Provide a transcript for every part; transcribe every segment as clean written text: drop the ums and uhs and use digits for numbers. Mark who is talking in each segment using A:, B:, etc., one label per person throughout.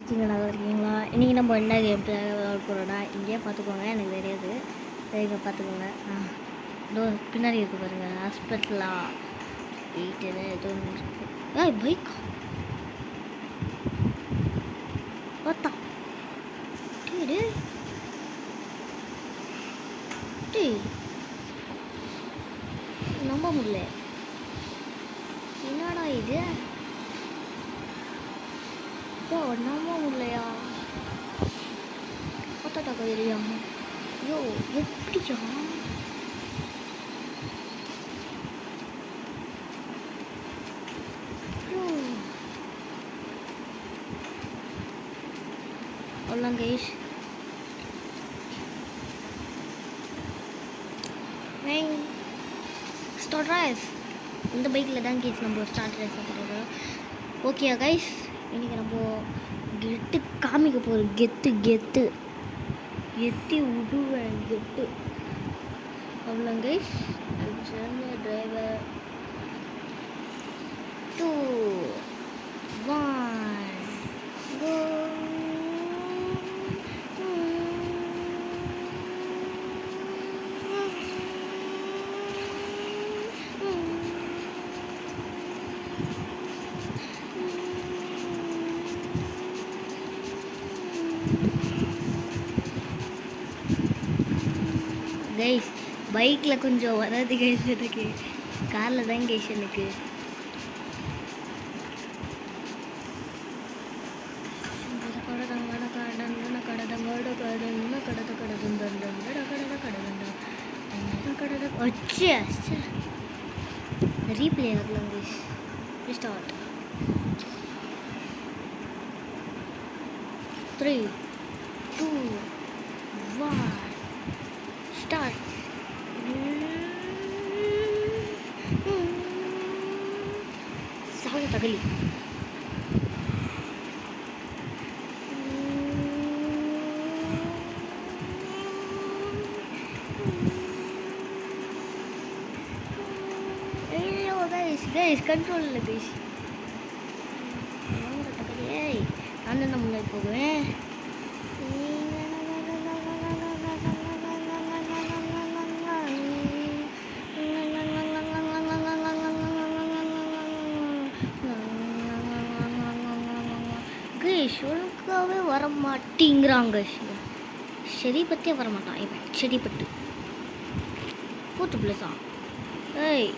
A: நீங்கள் நல்லா இருக்கீங்களா? இன்றைக்கி நம்ம என்ன கேம் விளையாட போகிறோன்னா இங்கேயே பார்த்துக்கோங்க, எனக்கு தெரியாது. இங்கே பார்த்துக்கோங்க. இதோ பின்னாடி இருக்குது பாருங்கள், ஹாஸ்பிட்டலா வீட்டில் ஏதோ இருக்குது. பைக் பார்த்தா டே டே நம்ப முடியல. என்னடா இது? நம்ப முடியலையா? பார்த்தா கையிலையா? ஐயோ எப்படியா? அவ்வளோதான் கைஸ். ஸ்டார்ட் ரேஸ் இந்த பைக்கில் தான் கேஸ் நம்ம ஸ்டார்ட் ரேஸ் பண்ணுறோம். ஓகே கைஸ், இன்றைக்கி நம்ம கெட்டு காமிக்க போகிறோம். கெத்து கெத்து எத்தி விடுவேன் கெட்டு. அவ்வளோ கைஸ். டிரைவர் 2 1 கோ. கைஸ் பைக்கில் கொஞ்சம் வராது கைஸ், எனக்கு காரில் தான் கைஸ். எனக்கு ரீப்ளே ஆகலாம் கைஸ். Start 3 2 1 start. சாக தகலி கைஸ். கண்ட்ரோல் இல்லை கைஸ். ஏய் நான் என்ன முன்னாடி போவேன். ஒழுங்காகவே வரமாட்டேங்கிறாங்க. செடி பற்றியே வரமாட்டான் இவன். செடிப்பட்டு 4th பிளேஸா? ஏய்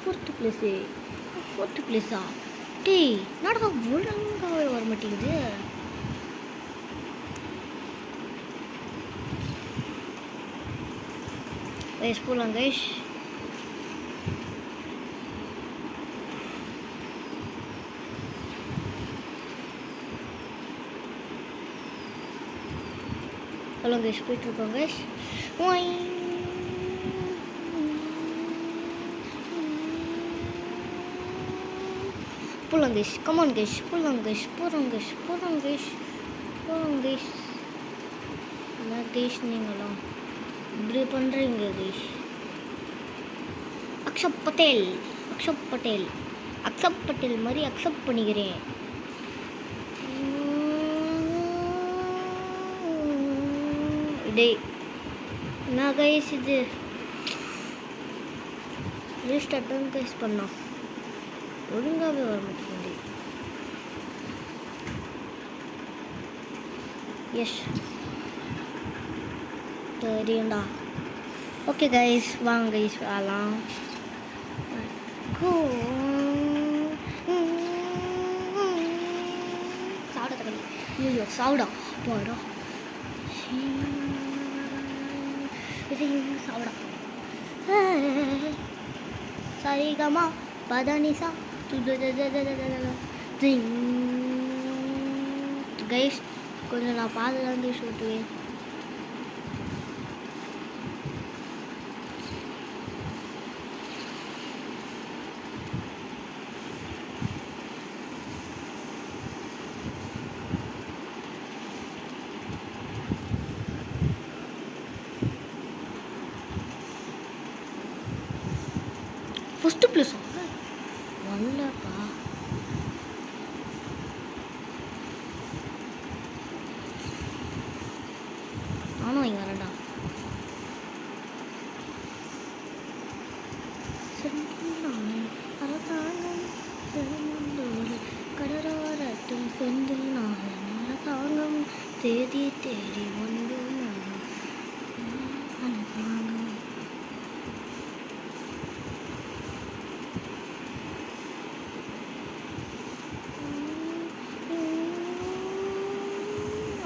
A: 4th பிளேஸு 4th பிளேஸா? டேய் நாடகா ஒழுங்காகவே வரமாட்டேங்குது. கைஸ் போகலாம் கைஸ். ஹலோ கைஸ், போயிட்டுருக்கோம் கைஸ். போகலாம் கைஸ். கமான் கைஸ், போகலாம் கைஸ். போகிறோம் கைஸ், போகிறோம் கைஸ், போகிறோம் கைஸ். என்ன கைஸ் நீங்களாம் இப்படி பண்ணுறீங்க கைஸ்? அக்ஷப் பட்டேல், அக்ஷப் பட்டேல், அக்ஷப் பட்டேல் மாதிரி அக்செப்ட் பண்ணிக்கிறேன். டேய் என்ன கைஸ் இது? ரீஸ்டார்ட் தான் கைஸ் பண்ணோம், ஒழுங்காகவே வர மாட்டேங்குது. எஸ் தெரியும்டா. ஓகே கைஸ் வாங்க கைஸ் வரலாம். சாப்பிட தகவல். ஐயோ சாப்பிடா போடா சாப்பிடா. சரிகமா பதனிசா கைஸ். கொஞ்சம் நான் பார்த்துதான் கைஸ் ஓட்டுவேன். ஃபஸ்ட்டு ப்ளஸ் வரலப்பா. நானும் இங்கே வரேன்டா. அரசாங்கம் கடலோரத்தில் செந்தில் நாகன் அரசாங்கம் தேடி தேடி வந்து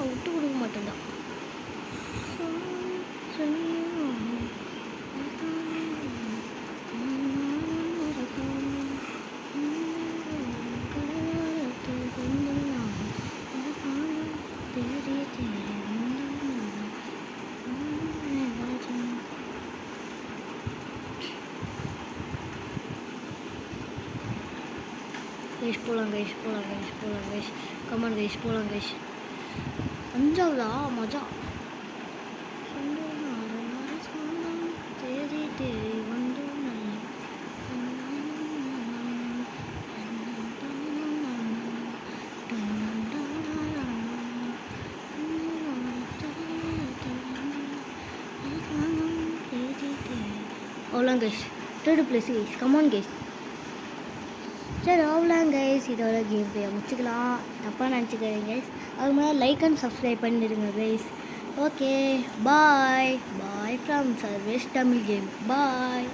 A: விட்டு கொடுக்க மாட்டேன்டா. போலாம் கைஸ். கமான் கைஸ், போலாம் கைஸ். 5வதா மஜா. தேடி தேடி வந்து அவ்வளோதான் guys. 3rd place guys. Come on guys. சரி அவ்வளோதான் கைஸ். இதோட கேம் பிளே முடிச்சுக்கலாம். தப்பாக நினச்சிக்கிறேன் கைஸ். அதுக்கு மேலே லைக் அண்ட் சப்ஸ்கிரைப் பண்ணிடுங்க guys. Okay bye from Sarvesh Tamil game. Bye.